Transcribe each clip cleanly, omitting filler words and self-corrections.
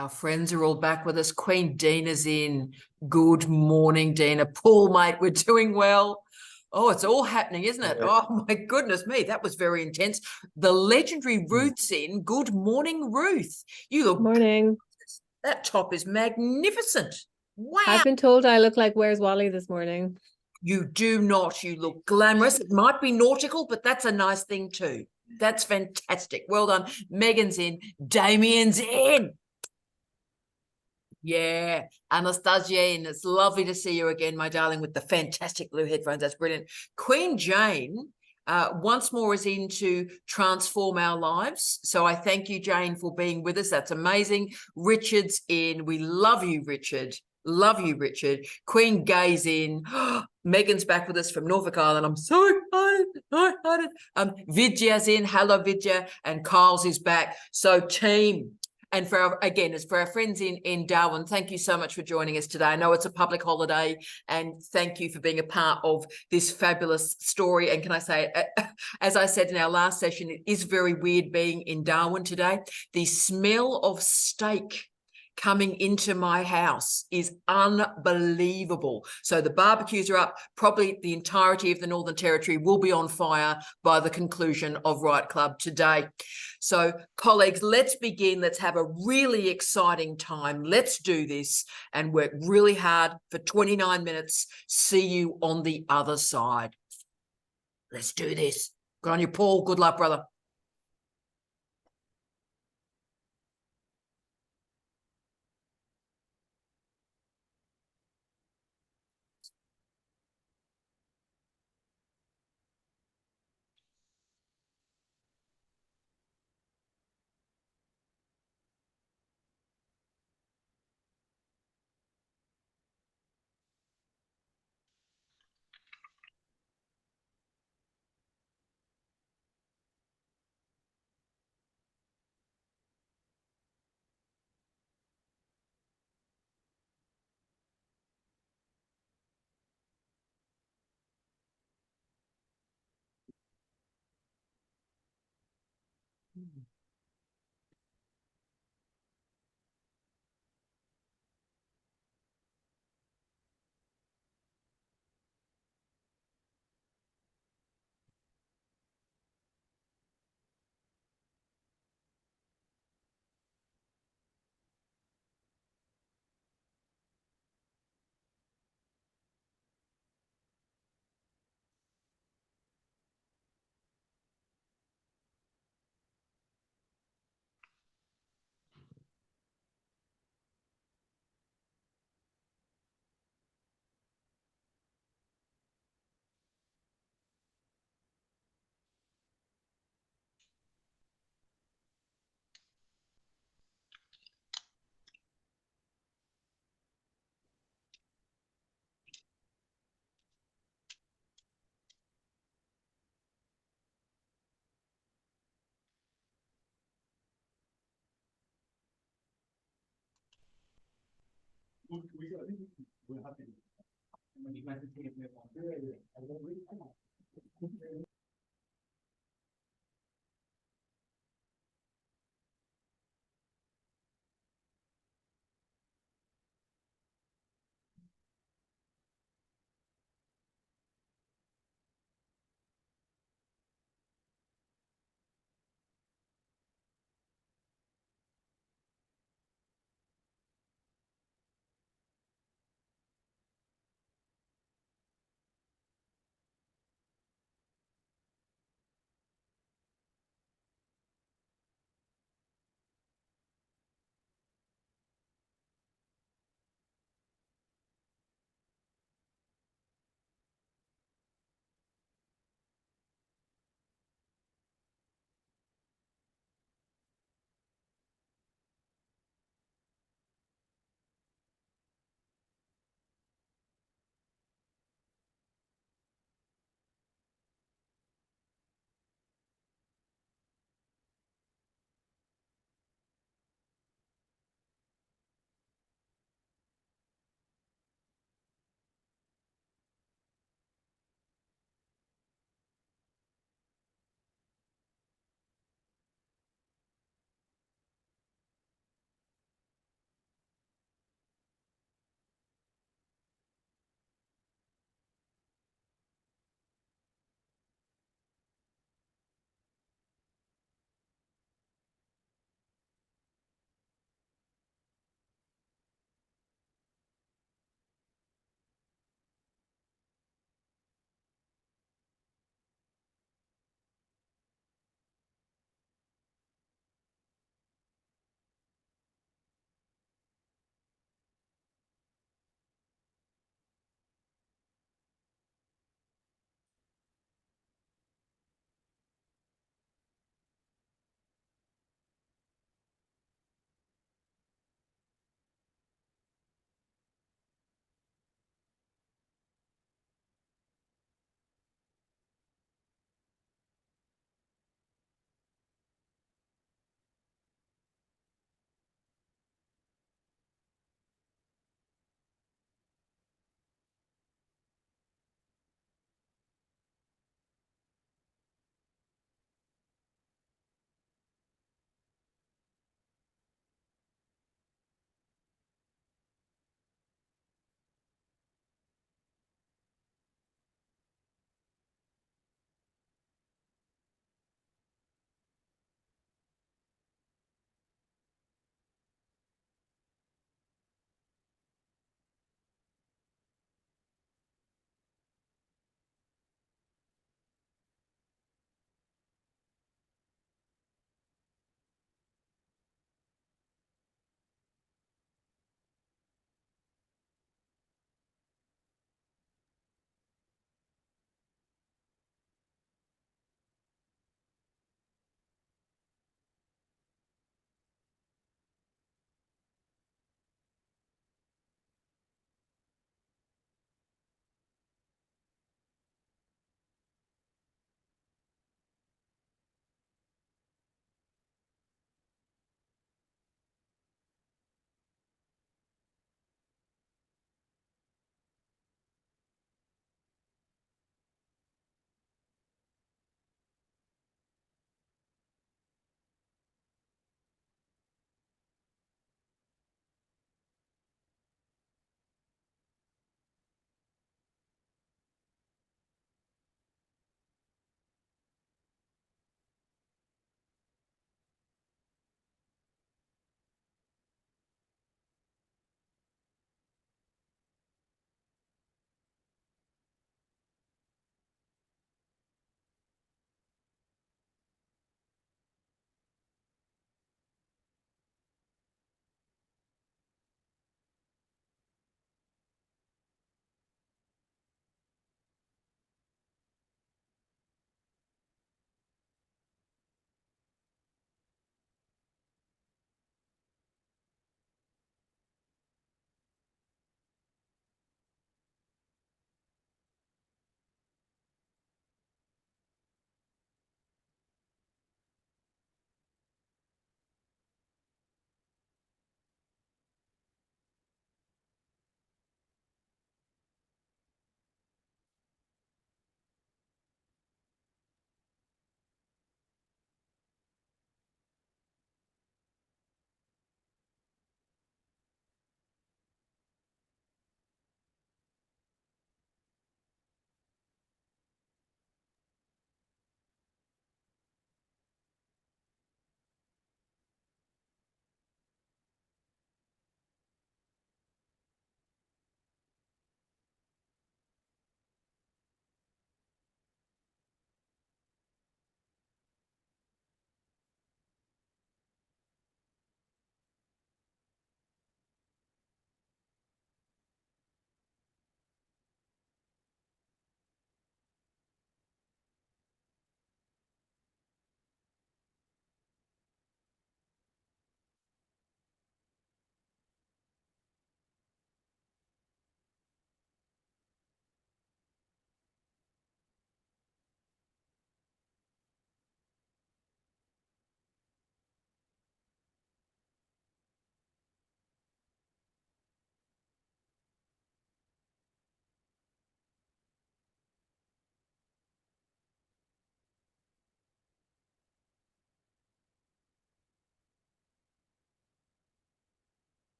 Our friends are all back with us. Queen Dina's in. Good morning, Dina. Paul, mate, we're doing well. Oh, it's all happening, isn't it? Oh, my goodness me. That was very intense. The legendary Ruth's in. Good morning, Ruth. You look Morning. gorgeous. That top is magnificent. Wow. I've been told I look like Where's Wally this morning. You do not. You look glamorous. It might be nautical, but that's a nice thing too. That's fantastic. Well done. Megan's in. Damien's in. Yeah, Anastasia, and it's lovely to see you again, my darling, with the fantastic blue headphones. That's brilliant. Queen Jane, once more is in to transform our lives. So I thank you, Jane, for being with us. That's amazing. Richard's in. We love you, Richard. Love you, Richard. Queen Gay's in. Megan's back with us from Norfolk Island. I'm so excited, so excited. Vidya's in. Hello, Vidya. And Kyle's is back. So team. And for our, again, as for our friends in Darwin, thank you so much for joining us today. I know it's a public holiday, and thank you for being a part of this fabulous story. And can I say, as I said in our last session, it is very weird being in Darwin today. The smell of steak coming into my house is unbelievable. So the barbecues are up. Probably the entirety of the Northern Territory will be on fire by the conclusion of Right Club today. So colleagues, let's begin. Let's have a really exciting time. Let's do this and work really hard for 29 minutes. See you on the other side. Let's do this. Good on you, Paul. Good luck, brother.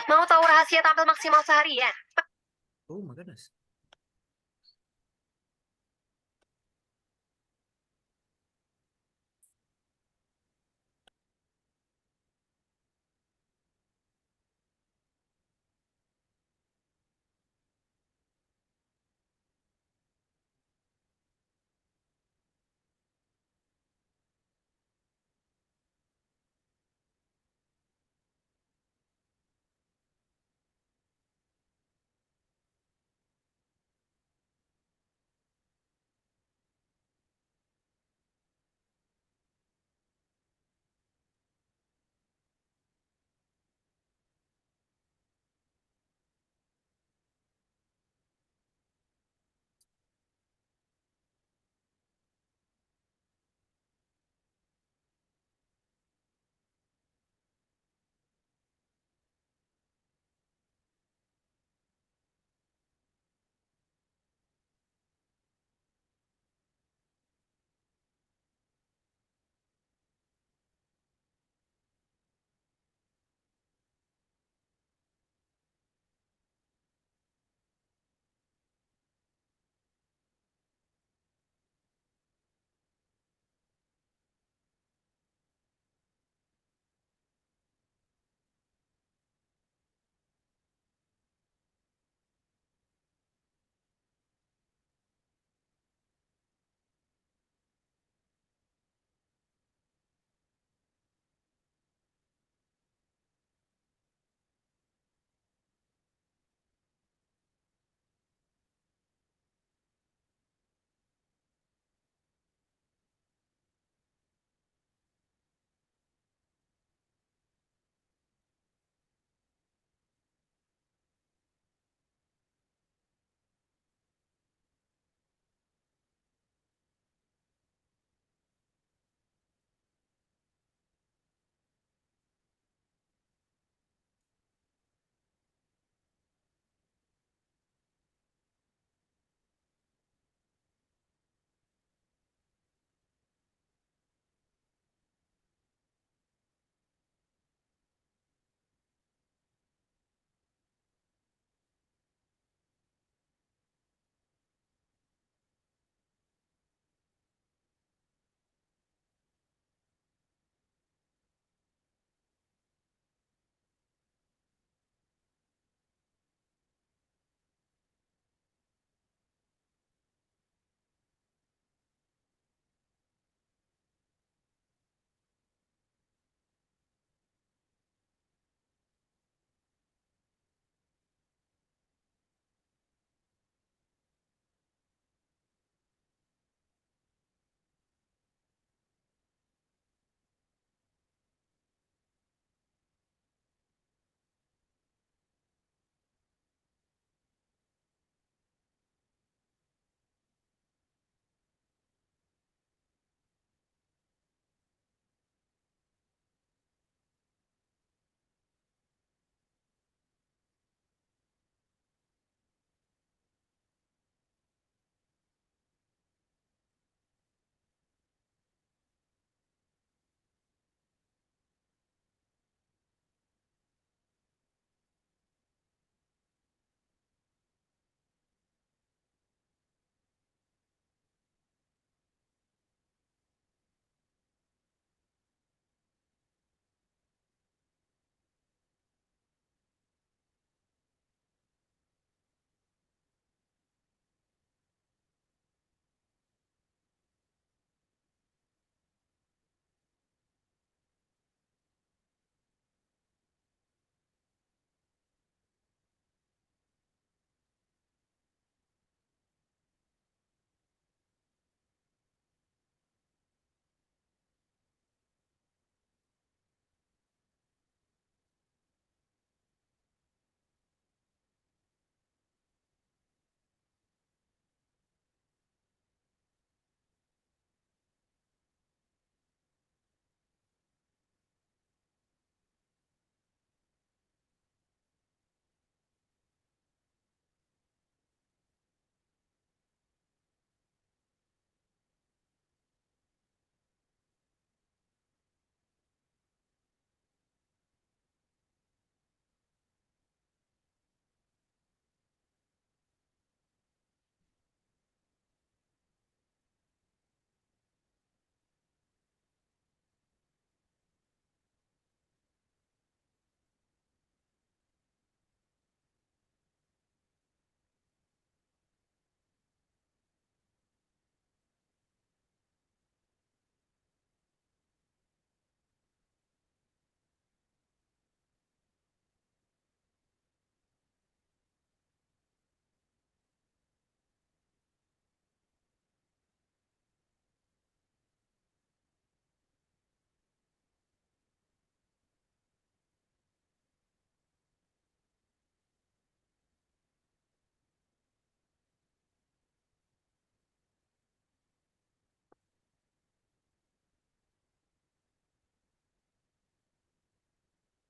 Mau tahu rahasia tampil maksimal seharian? Oh my goodness.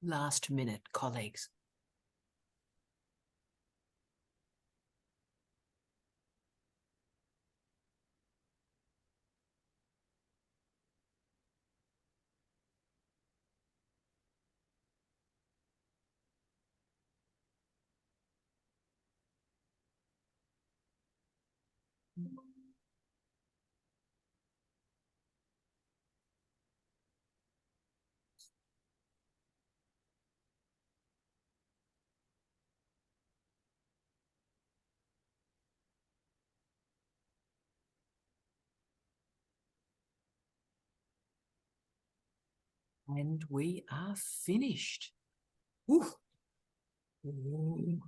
last minute, colleagues. And we are finished. Ooh. Ooh.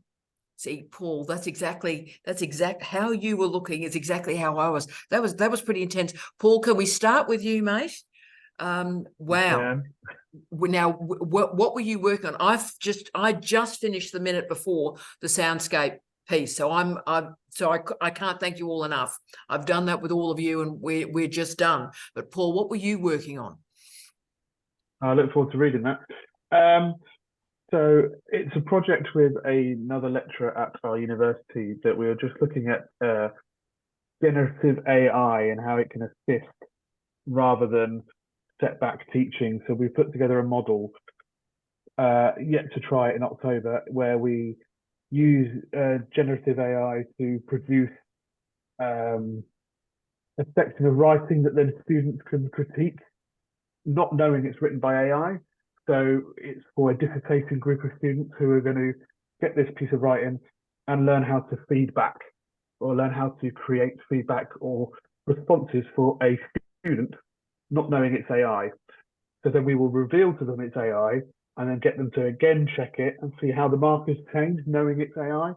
See, Paul, that's exactly how you were looking is exactly how I was. That was pretty intense. Paul, can we start with you, mate? Wow. Yeah. Now, what were you working on? I just finished the minute before the soundscape piece, so I can't thank you all enough. I've done that with all of you, and we're just done. But Paul, what were you working on? I look forward to reading that. So it's a project with another lecturer at our university that we were just looking at generative AI and how it can assist rather than set back teaching. So we put together a model yet to try it in October where we use generative AI to produce a section of writing that then students can critique, not knowing it's written by AI. So it's for a dissertation group of students who are going to get this piece of writing and learn how to feedback or learn how to create feedback or responses for a student, not knowing it's AI. So then we will reveal to them it's AI and then get them to again check it and see how the markers change, knowing it's AI.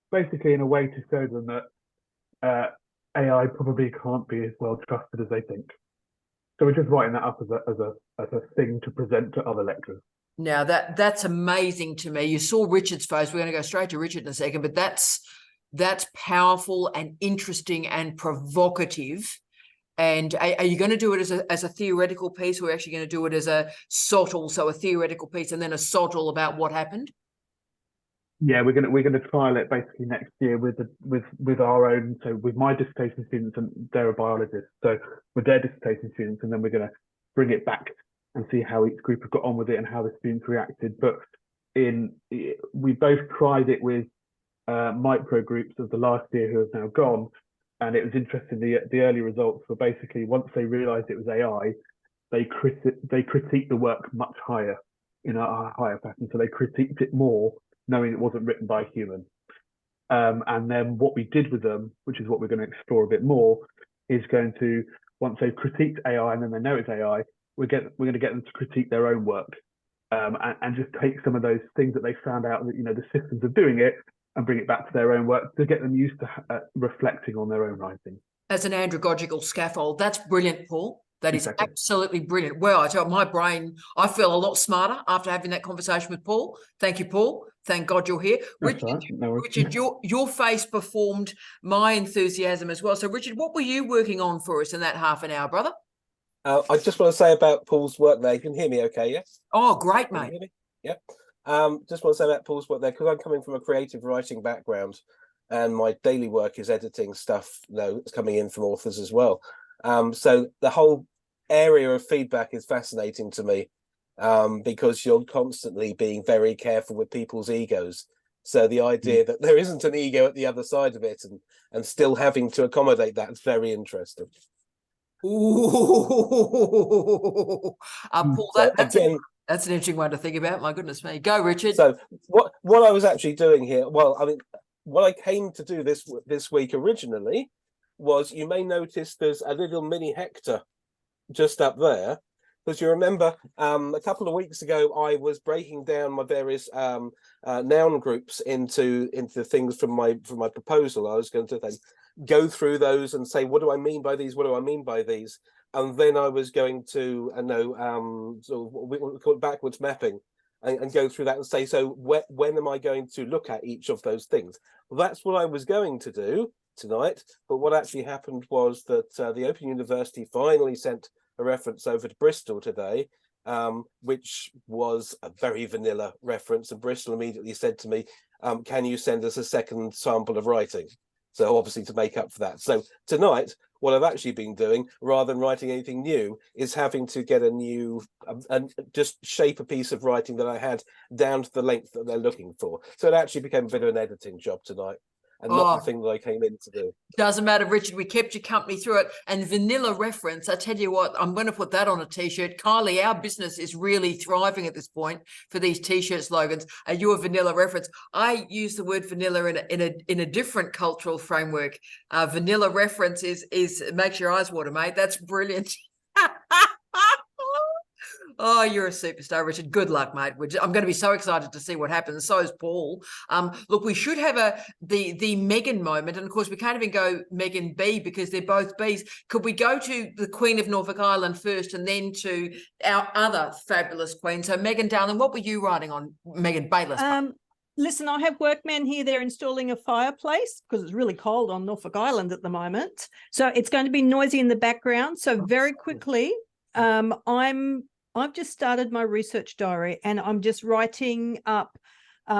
Basically in a way to show them that AI probably can't be as well trusted as they think. So we're just writing that up as a thing to present to other lecturers. Now that's amazing to me. You saw Richard's face. We're going to go straight to Richard in a second, but that's powerful and interesting and provocative. And are you going to do it as a theoretical piece? We're actually going to do it as a SOTL, so a theoretical piece, and then a SOTL about what happened. Yeah, we're gonna trial it basically next year with our own. So with my dissertation students, and they're a biologist, so with their dissertation students, and then we're gonna bring it back and see how each group have got on with it and how the students reacted. But we both tried it with micro groups of the last year who have now gone, and it was interesting. The early results were basically once they realised it was AI, they critiqued the work much higher in a higher pattern. So they critiqued it more, knowing it wasn't written by a human. And then what we did with them, which is what we're going to explore a bit more, is going to, once they've critiqued AI and then they know it's AI, we're going to get them to critique their own work and just take some of those things that they found out that, the systems of doing it and bring it back to their own work to get them used to reflecting on their own writing. As an andragogical scaffold. That's brilliant, Paul. That is Exactly. absolutely brilliant. Well, I tell my brain, I feel a lot smarter after having that conversation with Paul. Thank you, Paul. Thank God you're here. That's Richard, right. No worries. Richard, your face performed my enthusiasm as well. So, Richard, what were you working on for us in that half an hour, brother? I just want to say about Paul's work there. You can hear me okay, yes? Oh, great, Can you mate. hear me? Yep. Just want to say about Paul's work there, because I'm coming from a creative writing background and my daily work is editing stuff, it's coming in from authors as well. So the whole area of feedback is fascinating to me, because you're constantly being very careful with people's egos. So the idea that there isn't an ego at the other side of it and still having to accommodate that is very interesting. Ooh, Paul, So that's again, that's an interesting one to think about. My goodness me. Go, Richard. So what I was actually doing here, well, I mean, what I came to do this week originally was, you may notice there's a little mini Hector just up there, because you remember a couple of weeks ago I was breaking down my various noun groups into things from my proposal. I was going to then go through those and say, what do I mean by these? What do I mean by these? And then I was going to so we call it backwards mapping and go through that and say, so when am I going to look at each of those things? Well, that's what I was going to do tonight. But what actually happened was that the Open University finally sent a reference over to Bristol today, which was a very vanilla reference. And Bristol immediately said to me, can you send us a second sample of writing? So obviously to make up for that. So tonight, what I've actually been doing, rather than writing anything new, is having to get a new, and just shape a piece of writing that I had down to the length that they're looking for. So it actually became a bit of an editing job tonight, and not the thing that I came in to do. Doesn't matter, Richard. We kept you company through it. And vanilla reference, I tell you what, I'm going to put that on a t-shirt. Kylie, our business is really thriving at this point for these t-shirt slogans. Are you a vanilla reference? I use the word vanilla in a different cultural framework. Vanilla reference is makes your eyes water, mate. That's brilliant. Oh, you're a superstar, Richard. Good luck, mate. I'm going to be so excited to see what happens. So is Paul. Look, we should have the Meghan moment, and of course we can't even go Meghan B because they're both Bs. Could we go to the Queen of Norfolk Island first, and then to our other fabulous Queen? So, Meghan, darling, what were you writing on, Meghan Bayless? Listen, I have workmen here. They're installing a fireplace because it's really cold on Norfolk Island at the moment. So it's going to be noisy in the background. So very quickly, I've just started my research diary, and I'm just writing up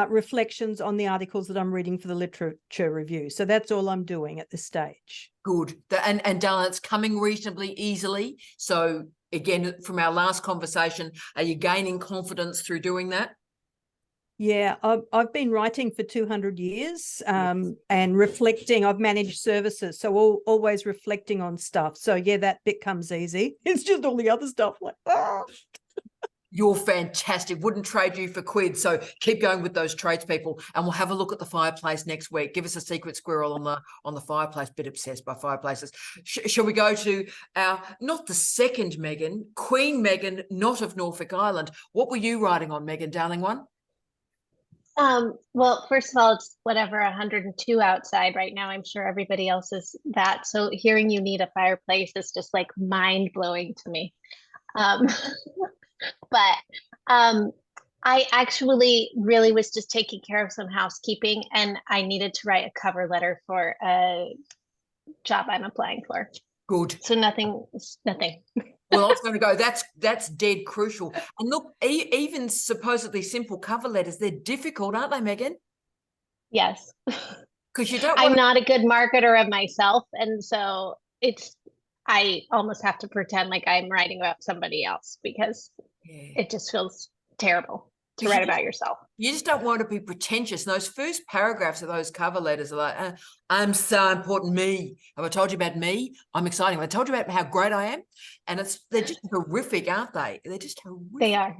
reflections on the articles that I'm reading for the literature review. So that's all I'm doing at this stage. Good. And darling, it's coming reasonably easily. So again, from our last conversation, are you gaining confidence through doing that? Yeah, I've been writing for 200 years and reflecting. I've managed services, so always reflecting on stuff. So yeah, that bit comes easy. It's just all the other stuff like, oh. You're fantastic. Wouldn't trade you for quid. So keep going with those tradespeople, and we'll have a look at the fireplace next week. Give us a secret squirrel on the fireplace. Bit obsessed by fireplaces. Shall we go to not the second Meghan, Queen Meghan, not of Norfolk Island? What were you writing on, Meghan, darling one? Well, first of all, it's whatever 102 outside right now. I'm sure everybody else is that. So hearing you need a fireplace is just like mind blowing to me. But I actually really was just taking care of some housekeeping, and I needed to write a cover letter for a job I'm applying for. Good. So nothing. Well, I was going to go, that's dead crucial. And look, even supposedly simple cover letters, they're difficult, aren't they, Meghan? Yes. Because you don't I'm not a good marketer of myself. And so I almost have to pretend like I'm writing about somebody else because it just feels terrible to write about yourself. You just don't want to be pretentious. And those first paragraphs of those cover letters are like, I'm so important, me. Have I told you about me? I'm exciting. Have I told you about how great I am? And they're just horrific, aren't they? They're just horrific. They are.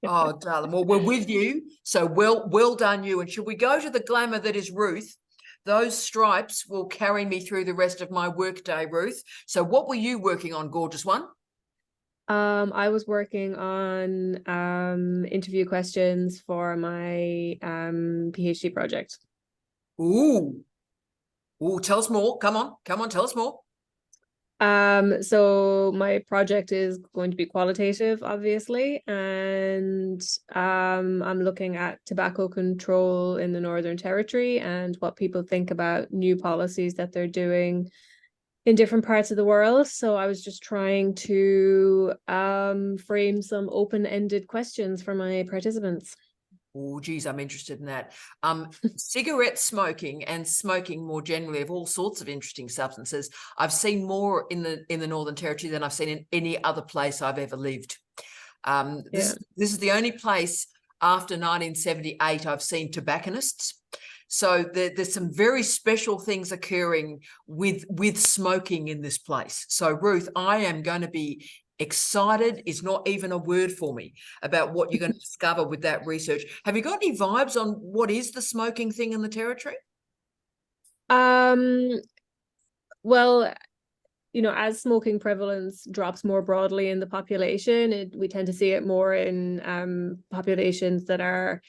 Oh, darling. Well, we're with you. So well done you. And should we go to the glamour that is Ruth? Those stripes will carry me through the rest of my workday, Ruth. So what were you working on, gorgeous one? I was working on interview questions for my PhD project. Ooh, tell us more. Come on, tell us more. So my project is going to be qualitative, obviously, and I'm looking at tobacco control in the Northern Territory and what people think about new policies that they're doing in different parts of the world. So I was just trying to frame some open-ended questions for my participants. Oh, geez, I'm interested in that. Cigarette smoking and smoking more generally of all sorts of interesting substances, I've seen more in the Northern Territory than I've seen in any other place I've ever lived. This is the only place after 1978 I've seen tobacconists. So there's some very special things occurring with smoking in this place. So Ruth, I am going to be excited is not even a word for me about what you're going to discover with that research. Have you got any vibes on what is the smoking thing in the Territory? Well, you know, as smoking prevalence drops more broadly in the population, we tend to see it more in populations that are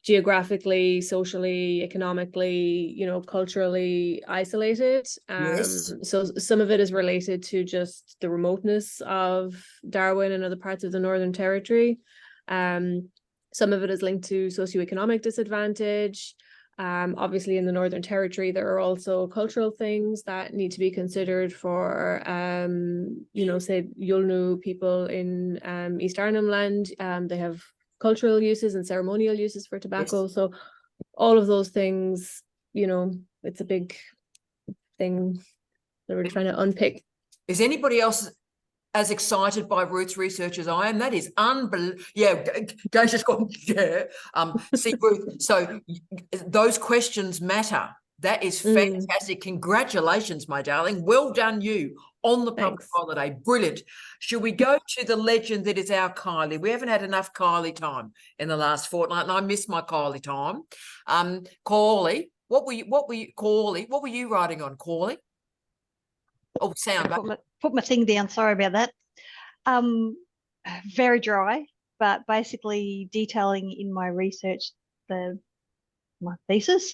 geographically, socially, economically, you know, culturally isolated. Yes. So some of it is related to just the remoteness of Darwin and other parts of the Northern Territory. Some of it is linked to socioeconomic disadvantage. Obviously, in the Northern Territory, there are also cultural things that need to be considered for, say, Yulnu people in East Arnhem Land. They have cultural uses and ceremonial uses for tobacco. Yes. So all of those things, it's a big thing that we're trying to unpick. Is anybody else as excited by roots research as I am? That is unbelievable. Yeah, Gage just gone, yeah. See, Ruth, so those questions matter. That is fantastic. Congratulations, my darling. Well done you on the public holiday. Brilliant. Should we go to the legend that is our Kylie? We haven't had enough Kylie time in the last fortnight, and I miss my Kylie time. Kylie, what were you writing on, Kylie? Oh, sound. Put my thing down. Sorry about that. Very dry, but basically detailing in my research my thesis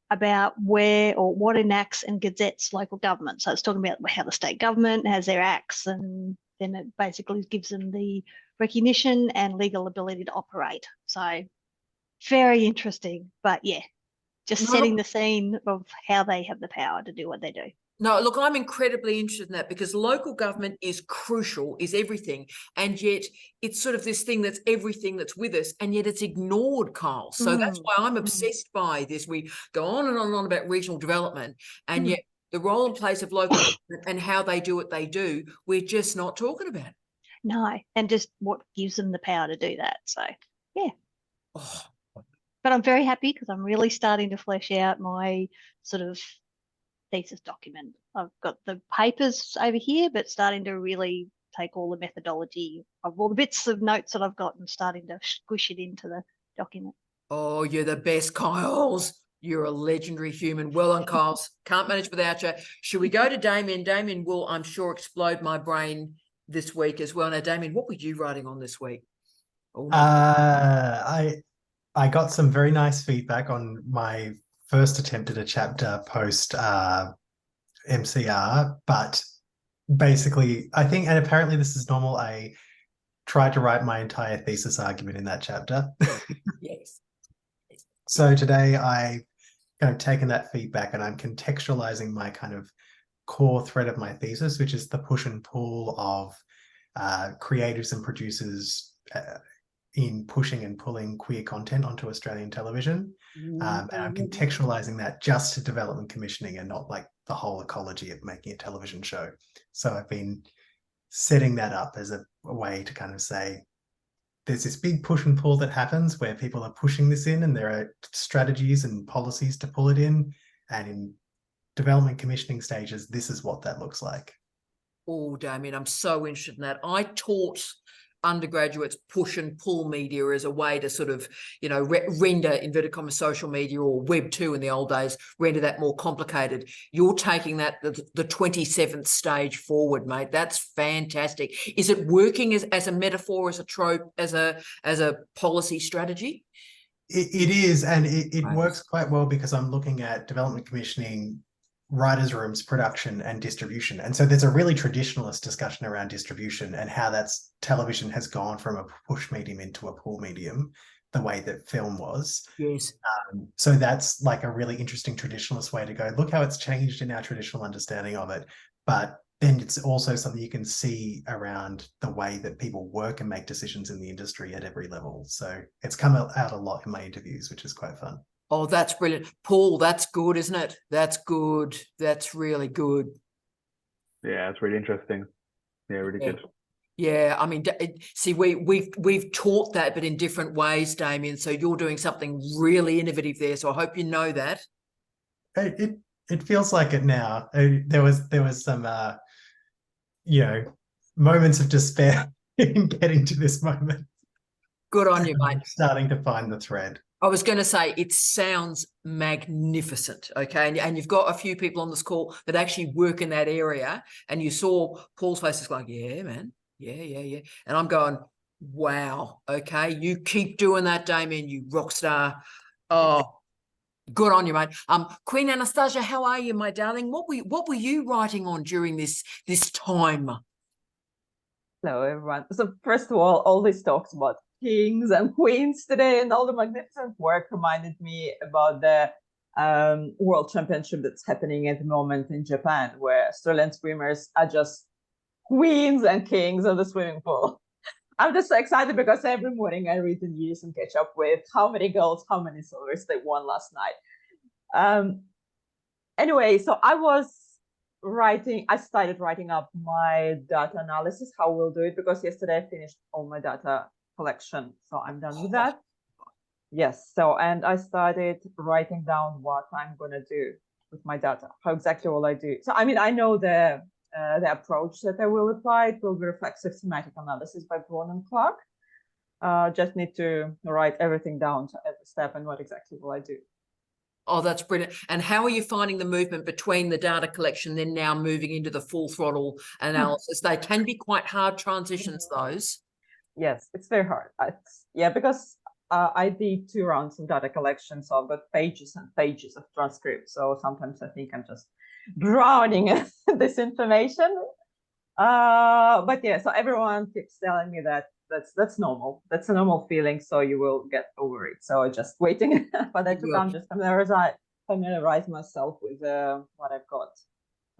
about where or what enacts and gazettes local government. So it's talking about how the state government has their acts, and then it basically gives them the recognition and legal ability to operate. So very interesting, but yeah, just setting the scene of how they have the power to do what they do. No, look, I'm incredibly interested in that because local government is crucial, is everything. And yet it's sort of this thing that's everything that's with us, and yet it's ignored, Kyle. So that's why I'm obsessed by this. We go on and on and on about regional development, and yet the role and place of local government and how they do what they do, we're just not talking about. No, and just what gives them the power to do that. So, yeah. Oh. But I'm very happy because I'm really starting to flesh out my sort of thesis document. I've got the papers over here, but starting to really take all the methodology of all the bits of notes that I've got and starting to squish it into the document. Oh, you're the best, Kyles. You're a legendary human. Well done, Kyles. Can't manage without you. Should we go to Damien? Damien will, I'm sure, explode my brain this week as well. Now, Damien, what were you writing on this week? Oh, no. I got some very nice feedback on my first attempt at a chapter post MCR, but basically, I think, and apparently this is normal, I tried to write my entire thesis argument in that chapter. Yes. So today I kind of taken that feedback and I'm contextualizing my kind of core thread of my thesis, which is the push and pull of creators and producers in pushing and pulling queer content onto Australian television. And I'm contextualizing that just to development commissioning and not like the whole ecology of making a television show. So I've been setting that up as a way to kind of say, there's this big push and pull that happens where people are pushing this in, and there are strategies and policies to pull it in. And in development commissioning stages, this is what that looks like. Oh, Damien, I'm so interested in that. I taught undergraduates push and pull media as a way to sort of, render inverted commas social media, or Web 2 in the old days, render that more complicated. You're taking that the 27th stage forward, mate. That's fantastic. Is it working as a metaphor, as a trope, as a policy strategy? It is, and it works quite well because I'm looking at development commissioning, writers' rooms, production, and distribution. And so there's a really traditionalist discussion around distribution and how television has gone from a push medium into a pull medium, the way that film was. Yes. So that's like a really interesting traditionalist way to go. Look how it's changed in our traditional understanding of it. But then it's also something you can see around the way that people work and make decisions in the industry at every level. So it's come out a lot in my interviews, which is quite fun. Oh, that's brilliant. Paul, that's good, isn't it? That's good. That's really good. Yeah, it's really interesting. Yeah, really good. Yeah, I mean, see, we've taught that, but in different ways, Damien. So you're doing something really innovative there. So I hope you know that. It feels like it now. There was some moments of despair in getting to this moment. Good on you, mate. Starting to find the thread. I was going to say, it sounds magnificent, okay? And you've got a few people on this call that actually work in that area, and you saw Paul's face is like, yeah, man, yeah. And I'm going, wow, okay, you keep doing that, Damien, you rock star. Oh, good on you, mate. Queen Anastasia, how are you, my darling? What were you writing on during this time? Hello, everyone. So first of all these talks about kings and queens today and all the magnificent work reminded me about the World Championship that's happening at the moment in Japan, where Australian swimmers are just queens and kings of the swimming pool. I'm just so excited because every morning I read the news and catch up with how many golds, how many silvers they won last night. Anyway, so I started writing up my data analysis, how we'll do it, because yesterday I finished all my data collection. So I'm done with that. Yes. So, and I started writing down what I'm going to do with my data, how exactly will I do. So, I mean, I know the approach that I will apply. It will be reflexive semantic analysis by Braun and Clark. Just need to write everything down to every step and what exactly will I do. Oh, that's brilliant. And how are you finding the movement between the data collection, then now moving into the full throttle analysis? They can be quite hard transitions, those. Yes, it's very hard. Because I did 2 rounds of data collection, so I've got pages and pages of transcripts. So sometimes I think I'm just drowning in this information. But yeah, so everyone keeps telling me that that's normal. That's a normal feeling, so you will get over it. So just waiting for that to come, just familiarize myself with what I've got.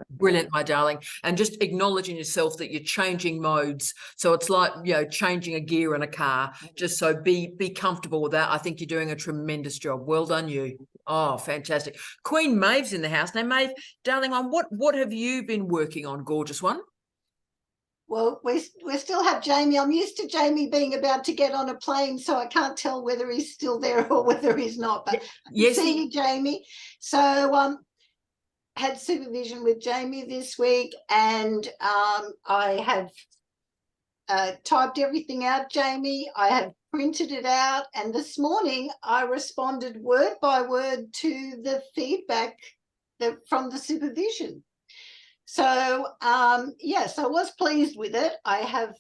Brilliant, my darling. And just acknowledging yourself that you're changing modes. So it's like, changing a gear in a car. Just so be comfortable with that. I think you're doing a tremendous job. Well done, you. Oh, fantastic. Queen Maeve's in the house. Now, Maeve, darling, what have you been working on, gorgeous one? Well, we still have Jamie. I'm used to Jamie being about to get on a plane, so I can't tell whether he's still there or whether he's not. But yes, see you, Jamie. So had supervision with Jamie this week, and I have typed everything out, Jamie. I have printed it out, and this morning I responded word by word to the feedback from the supervision. So, yes, I was pleased with it. I have,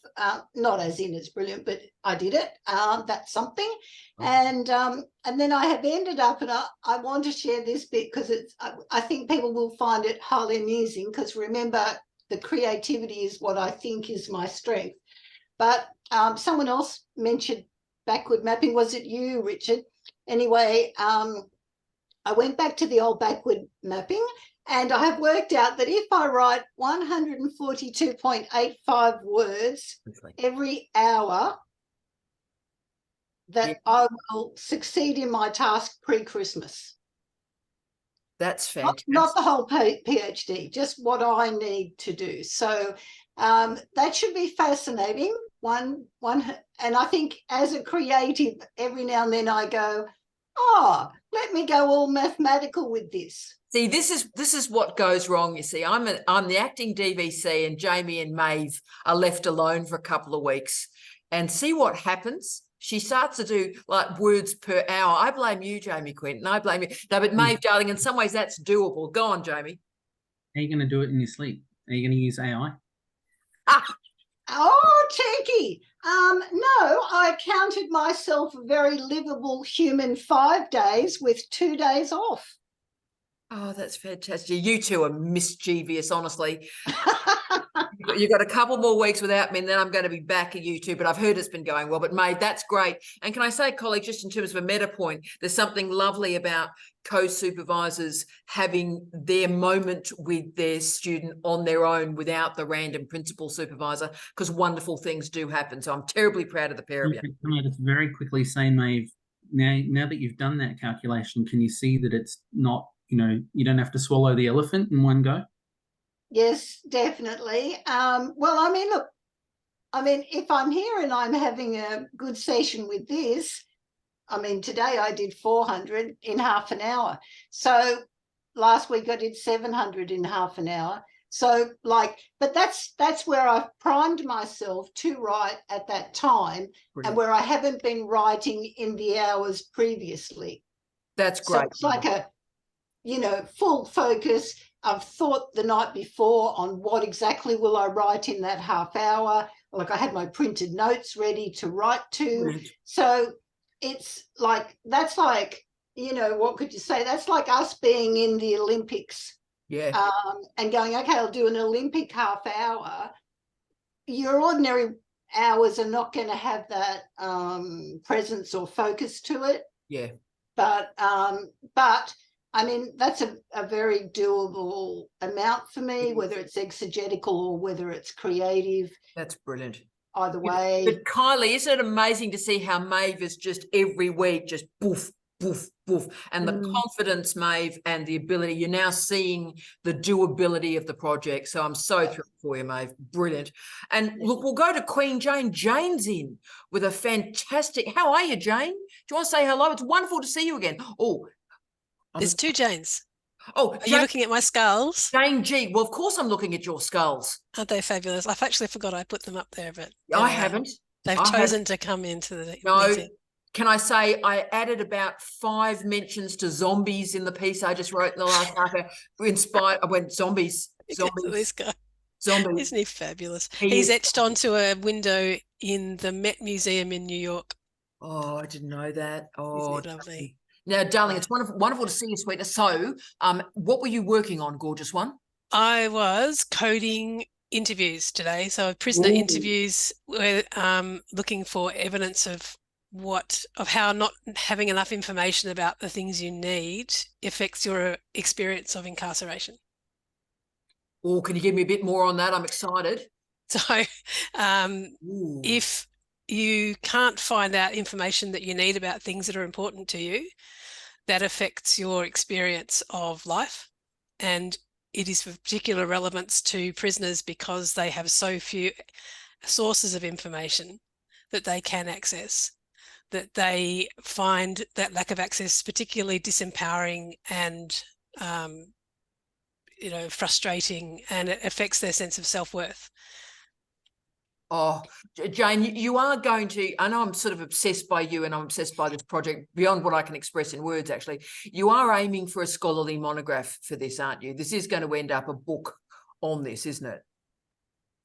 not as in it's brilliant, but I did it. That's something. And then I have ended up, and I want to share this bit because I think people will find it highly amusing, because remember, the creativity is what I think is my strength. But someone else mentioned backward mapping. Was it you, Richard? Anyway, I went back to the old backward mapping, and I have worked out that if I write 142.85 words every hour, that I will succeed in my task pre-Christmas. That's fantastic. Not the whole PhD, just what I need to do. So that should be fascinating. And I think as a creative, every now and then I go, let me go all mathematical with this. See, this is what goes wrong, you see. I'm the acting DVC, and Jamie and Maeve are left alone for a couple of weeks. And see what happens? She starts to do like words per hour. I blame you, Jamie Quinton. I blame you. No, but Maeve, darling, in some ways that's doable. Go on, Jamie. How are you going to do it in your sleep? Are you going to use AI? Oh, cheeky. No, I counted myself a very livable human 5 days with 2 days off. Oh, that's fantastic. You two are mischievous, honestly. You've got a couple more weeks without me, and then I'm going to be back at you two, but I've heard it's been going well. But, Maeve, that's great. And can I say, colleagues, just in terms of a meta point, there's something lovely about co-supervisors having their moment with their student on their own without the random principal supervisor, because wonderful things do happen. So I'm terribly proud of the pair of you. Can I just very quickly say, Maeve, now that you've done that calculation, can you see that it's not, you don't have to swallow the elephant in one go? Yes, definitely. Well, I mean, look, if I'm here and I'm having a good session with this, today I did 400 in half an hour. So last week I did 700 in half an hour. So but that's where I've primed myself to write at that time. Brilliant. And where I haven't been writing in the hours previously. That's great. So it's like a, full focus. I've thought the night before on what exactly will I write in that half hour. Like I had my printed notes ready to write to. Right. So it's like, that's like, what could you say? That's like us being in the Olympics. Yeah. And going, okay, I'll do an Olympic half hour. Your ordinary hours are not going to have that presence or focus to it. Yeah. But I mean, that's a very doable amount for me, whether it's exegetical or whether it's creative. That's brilliant. Either way. But Kylie, isn't it amazing to see how Maeve is just every week just boof, boof, boof, and the confidence, Maeve, and the ability, you're now seeing the doability of the project. So I'm so thrilled for you, Maeve. Brilliant. And look, we'll go to Queen Jane. Jane's in with a fantastic, how are you, Jane? Do you want to say hello? It's wonderful to see you again. Oh, there's two Janes. Oh, are you looking at my skulls? Jane G. Well, of course I'm looking at your skulls. Aren't they fabulous? I've actually forgot I put them up there, but I haven't. They've chosen to come into the meeting. Can I say I added about 5 mentions to zombies in the piece I just wrote in the last half hour. Inspired. I went zombies. This guy. Zombies. Isn't he fabulous? He's etched onto a window in the Met Museum in New York. Oh, I didn't know that. Oh, isn't it lovely. Now, darling, it's wonderful to see you, sweetheart. So, what were you working on, gorgeous one? I was coding interviews today. So prisoner interviews, we're looking for evidence of how not having enough information about the things you need affects your experience of incarceration. Oh, can you give me a bit more on that? I'm excited. So if you can't find out information that you need about things that are important to you, that affects your experience of life. And it is of particular relevance to prisoners because they have so few sources of information that they can access, that they find that lack of access particularly disempowering and frustrating, and it affects their sense of self-worth. Oh, Jane, you are going to, I know I'm sort of obsessed by you and I'm obsessed by this project beyond what I can express in words, actually. You are aiming for a scholarly monograph for this, aren't you? This is going to end up a book on this, isn't it?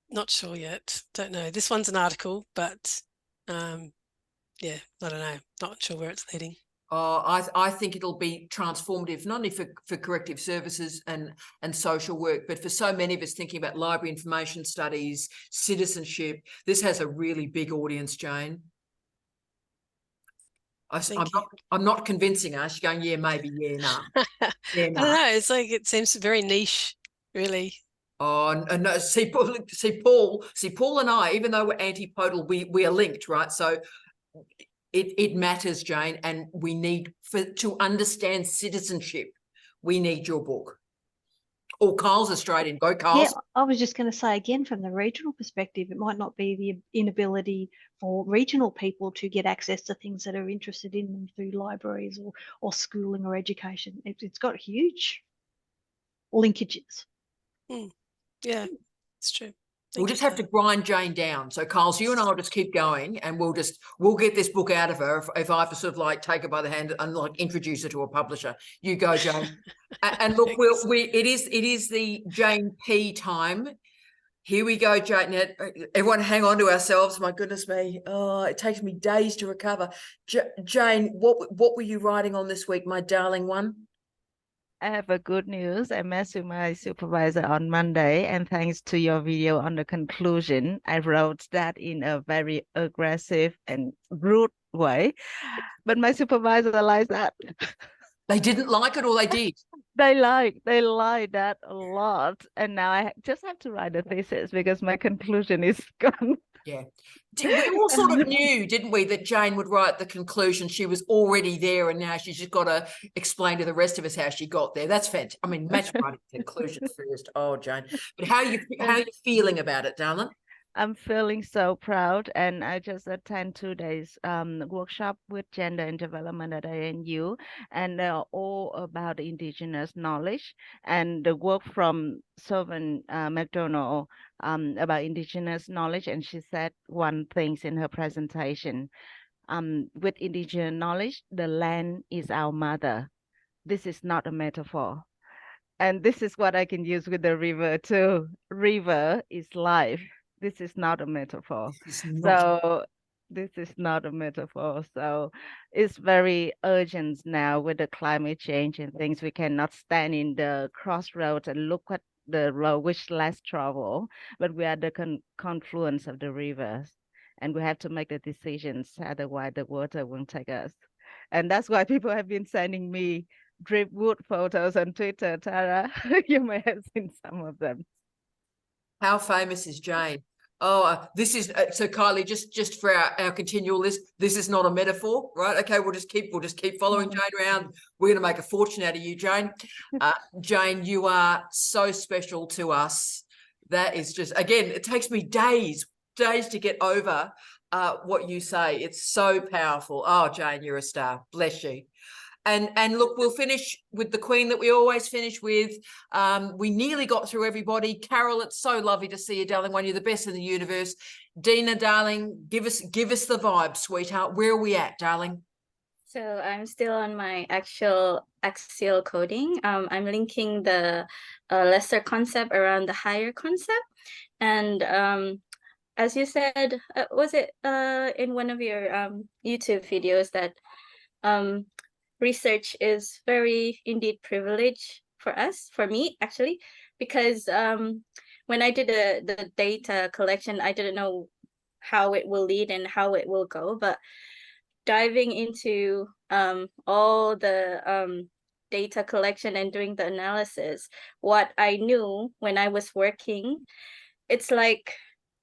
Not sure yet. Don't know. This one's an article, but yeah, I don't know. Not sure where it's leading. I think it'll be transformative, not only for corrective services and social work, but for so many of us thinking about library information studies, citizenship. This has a really big audience, Jane. I'm not convincing her. She's going, yeah, maybe, yeah, no. Yeah, no. I don't know. It's like it seems very niche, really. Oh no! See, Paul and I, even though we're antipodal, we are linked, right? So it matters, Jane, and we need to understand citizenship. We need your book. Oh, Kyle's Australian. Go, Kyle. Yeah, I was just going to say again, from the regional perspective, it might not be the inability for regional people to get access to things that are interested in them through libraries or schooling or education. It's got huge linkages. Yeah, it's true. We'll just have to grind Jane down. So, Kyles, you and I will just keep going, and we'll get this book out of her. If I have to sort of like take her by the hand and like introduce her to a publisher, you go, Jane. And look, it is the Jane P time. Here we go, Jane. Now, everyone, hang on to ourselves. My goodness me, oh, it takes me days to recover. Jane, what were you writing on this week, my darling one? I have a good news. I met with my supervisor on Monday, and thanks to your video on the conclusion, I wrote that in a very aggressive and rude way. But my supervisor liked that. They didn't like it, or they did? They like that a lot. And now I just have to write a thesis because my conclusion is gone. Yeah. We all sort of knew, didn't we, that Jane would write the conclusion. She was already there, and now she's just got to explain to the rest of us how she got there. That's fantastic. I mean, imagine writing the conclusion first. Oh, Jane. But how are you feeling about it, darling? I'm feeling so proud, and I just attend 2 days workshop with gender and development at ANU, and they're all about Indigenous knowledge, and the work from Sylvan McDonald about Indigenous knowledge, and she said one thing in her presentation. With Indigenous knowledge, the land is our mother. This is not a metaphor. And this is what I can use with the river too. River is life. This is not a metaphor. This is not a metaphor. So it's very urgent now with the climate change and things. We cannot stand in the crossroads and look at the road which less travel, but we are the confluence of the rivers, and we have to make the decisions. Otherwise, the water won't take us. And that's why people have been sending me Driftwood photos on Twitter, Tara. You may have seen some of them. How famous is Jane? Oh, this is so Kylie, just for our continual list, this is not a metaphor, right? Okay, we'll just keep following Jane around. We're going to make a fortune out of you, Jane. Jane, you are so special to us. That is just, again, it takes me days to get over what you say. It's so powerful. Oh, Jane, you're a star. Bless you. And look, we'll finish with the Queen that we always finish with. We nearly got through everybody. Carol, it's so lovely to see you, darling. One, you're the best in the universe. Dina, darling, give us the vibe, sweetheart. Where are we at, darling? So I'm still on my actual axial coding. I'm linking the lesser concept around the higher concept. And as you said, was it in one of your YouTube videos that research is very indeed privileged for me actually, because when I did the data collection, I didn't know how it will lead and how it will go, but diving into all the data collection and doing the analysis, what I knew when I was working, it's like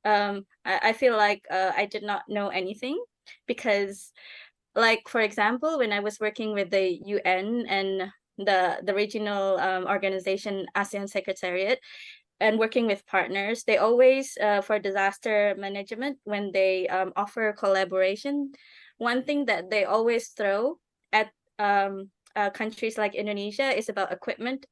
I feel like I did not know anything, because like, for example, when I was working with the UN and the regional organization ASEAN Secretariat and working with partners, they always, for disaster management, when they offer collaboration, one thing that they always throw at countries like Indonesia is about equipment.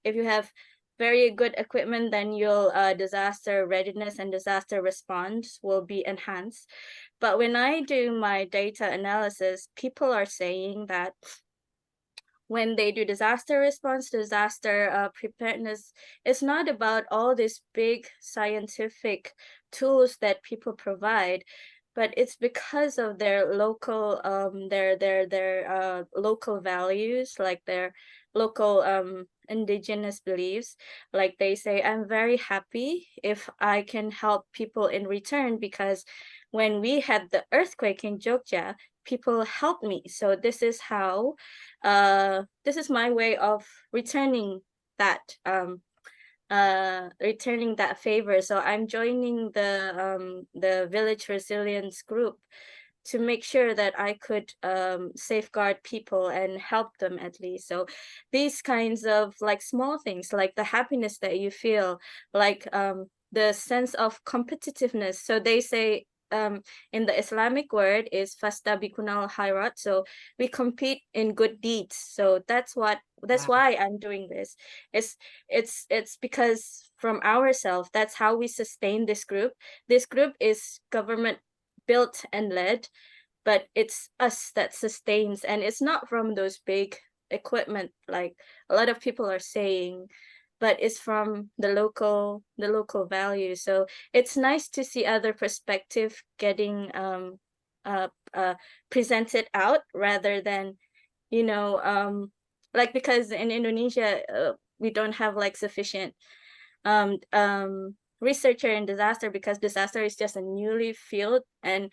If you have very good equipment, then your disaster readiness and disaster response will be enhanced. But when I do my data analysis, people are saying that when they do disaster response, disaster preparedness, it's not about all these big scientific tools that people provide, but it's because of their local local values, like their local indigenous beliefs. Like they say, I'm very happy if I can help people in return, because when we had the earthquake in Jogja, people helped me. So this is how this is my way of returning that favor. So I'm joining the village resilience group to make sure that I could safeguard people and help them at least. So these kinds of like small things, like the happiness that you feel, like the sense of competitiveness. So they say in the Islamic word is fastabiqunal khairat, so we compete in good deeds. So that's why I'm doing this. It's because from ourselves, that's how we sustain this group. This group is government built and led, but it's us that sustains, and it's not from those big equipment like a lot of people are saying, but it's from the local value. So it's nice to see other perspective getting presented out, rather than, you know, like, because in Indonesia we don't have like sufficient researcher in disaster, because disaster is just a newly field, and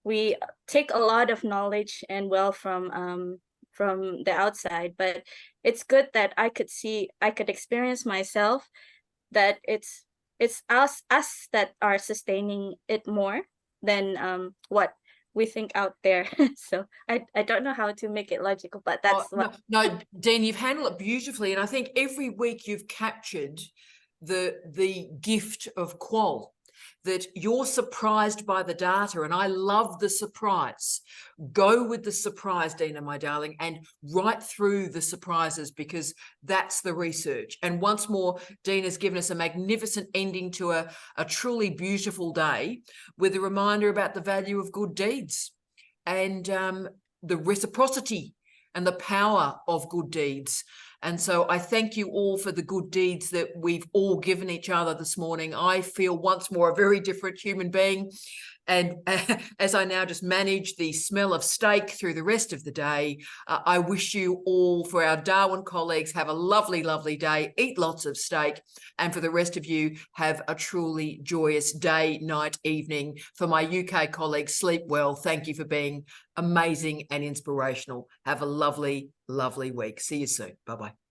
we take a lot of knowledge and wealth from the outside. But it's good that I could experience myself that it's us that are sustaining it more than what we think out there. So I don't know how to make it logical, but that's no, Dean, you've handled it beautifully, and I think every week you've captured the gift of qual, that you're surprised by the data, and I love the surprise. Go with the surprise, Dina, my darling, and write through the surprises, because that's the research. And once more, Dina's given us a magnificent ending to a truly beautiful day, with a reminder about the value of good deeds and the reciprocity and the power of good deeds. And so I thank you all for the good deeds that we've all given each other this morning. I feel once more a very different human being. And as I now just manage the smell of steak through the rest of the day, I wish you all, for our Darwin colleagues, have a lovely, lovely day. Eat lots of steak. And for the rest of you, have a truly joyous day, night, evening. For my UK colleagues, sleep well. Thank you for being amazing and inspirational. Have a lovely lovely week. See you soon. Bye-bye.